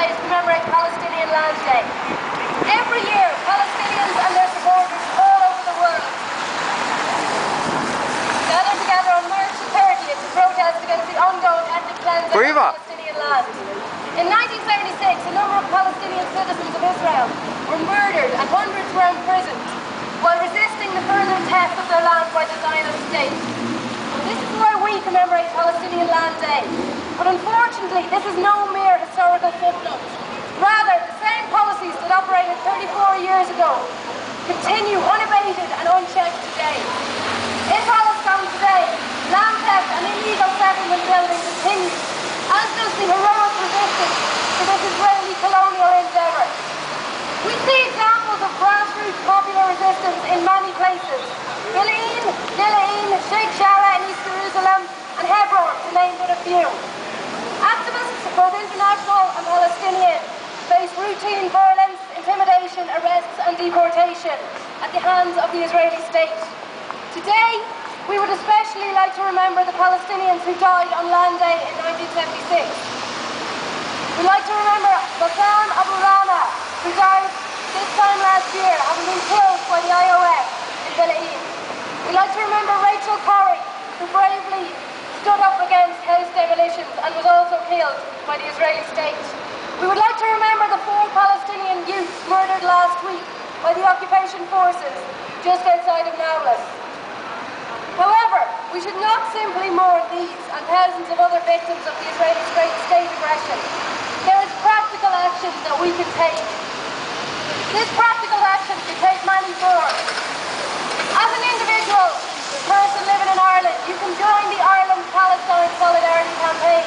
today to commemorate Palestinian Land Day. Every year, Palestinians and their supporters all over the world gather together on March the 30th to protest against the ongoing ethnic cleansing of Palestinian land. In 1976, a number of Palestinian citizens of Israel were murdered and hundreds were imprisoned while resisting the further theft of their land by the Zionist state. This is why we commemorate Palestinian Land Day. But unfortunately, this is no mere historical footnote. Rather, the same policies that operated 34 years ago continue unabated and unchecked today. In Palestine today, land theft and illegal settlement building continues, as does the heroic resistance to this Israeli colonial endeavour. We see examples of grassroots popular resistance in many places. Gil'in, Sheikh Jarrah in East Jerusalem, and Hebron, to name but a few. Activists, both international and Palestinian, face routine violence, intimidation, arrests and deportation at the hands of the Israeli state. Today, we would especially like to remember the Palestinians who died on Land Day in 1976. We'd like to remember Bassam Abu Rana, who died this time last year, having been killed by the IOF in Gil'in. We'd like to remember Rachel Corrie, who bravely stood up against house demolitions and was also killed by the Israeli state. We would like to remember the 4 Palestinian youths murdered last week by the occupation forces just outside of Nablus. However, we should not simply mourn these and thousands of other victims of the Israeli state aggression. There is practical action that we can take. This practical action can take many forms. As an individual person living in Ireland, you can join the Ireland Palestine Solidarity Campaign.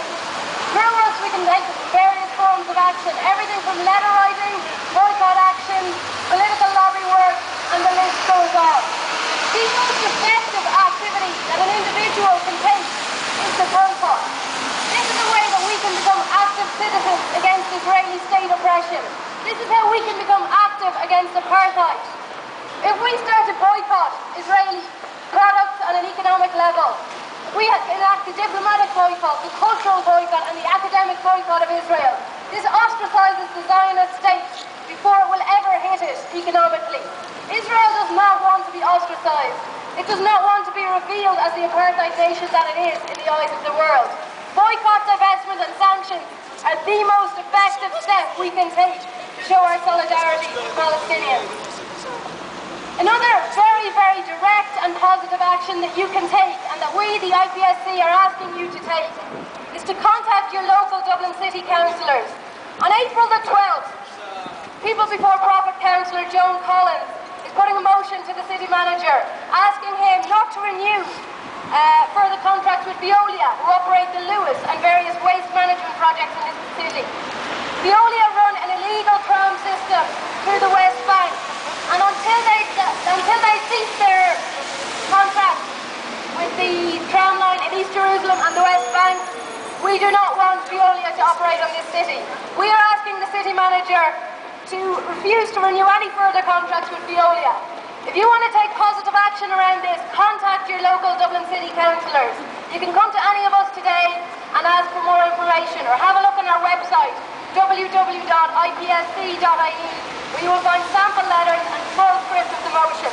Through us we can take various forms of action, everything from letter writing, boycott action, political lobby work, and the list goes on. The most effective activity that an individual can take is the boycott. This is a way that we can become active citizens against Israeli state oppression. This is how we can become active against apartheid. If we start to boycott Israeli products on an economic level, if we enact the diplomatic boycott, the cultural boycott and the academic boycott of Israel, this ostracizes the Zionist state before it will ever hit it economically. Israel does not want to be ostracized. It does not want to be revealed as the apartheid nation that it is in the eyes of the world. Boycott, divestment and sanctions are the most effective step we can take to show our solidarity with Palestinians. Another very, very direct and positive action that you can take, and that we, the IPSC, are asking you to take, is to contact your local Dublin City councillors. On April the 12th, People Before Profit councillor Joan Collins is putting a motion to the city manager asking him not to renew further contracts with Veolia, who operate the Lewis and various waste management projects in this city. Veolia run an illegal tram system through the West Bank, and until they cease their contract with the tram line in East Jerusalem and the West Bank, we do not want Veolia to operate on this city. We are asking the city manager to refuse to renew any further contracts with Veolia. If you want to take positive action around this, contact your local Dublin City councillors. You can come to any of us today and ask for more information, or have a look on our website, www.ipsc.ie, where you will find sample letters and full script of the motion.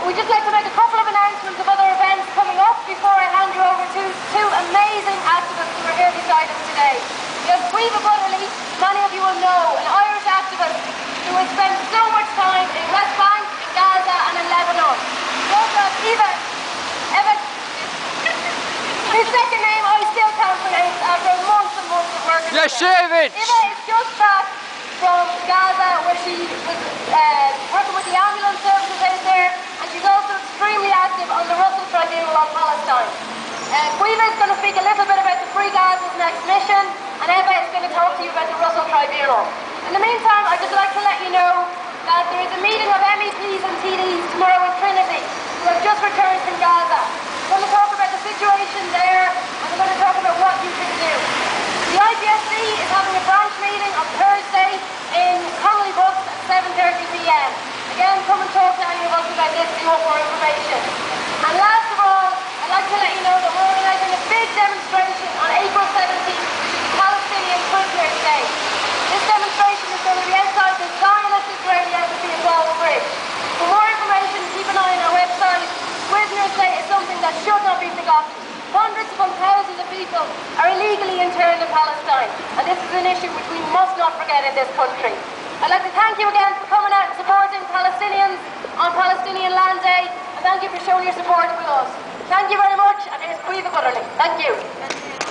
We'd just like to make a couple of announcements of other events coming up before I hand you over to 2 amazing activists who are here beside us today. We have Freda Hughes, many of you will know, an Irish activist who has spent so much time in West Bank, in Gaza and in Lebanon. We also have Eva, whose second name I still can't pronounce after months and months of work. Eva is just back from Gaza, where she was working with the ambulance services out there, and she's also extremely active on the Russell Tribunal on Palestine. Eva is going to speak a little bit about the Free Gaza's next mission, and Eva is going to talk to you about the Russell Tribunal. In the meantime, I'd just like to let you know that there is a meeting of MEPs and TDs tomorrow in Trinity, who have just returned from Gaza. We're going to talk about the situation there, and we're going to talk about what you can do. The IPSC is having a branch meeting on Thursday in Connolly Books at 7:30 p.m. Again, come and talk to any of us about this if you want more information. And last of all, I'd like to let you know that we're organising a big demonstration on April 17th, which is upon thousands of people are illegally interned in Palestine, and this is an issue which we must not forget in this country. I'd like to thank you again for coming out and supporting Palestinians on Palestinian Land Day, and thank you for showing your support with us. Thank you very much, and here's Freda Hughes. Thank you.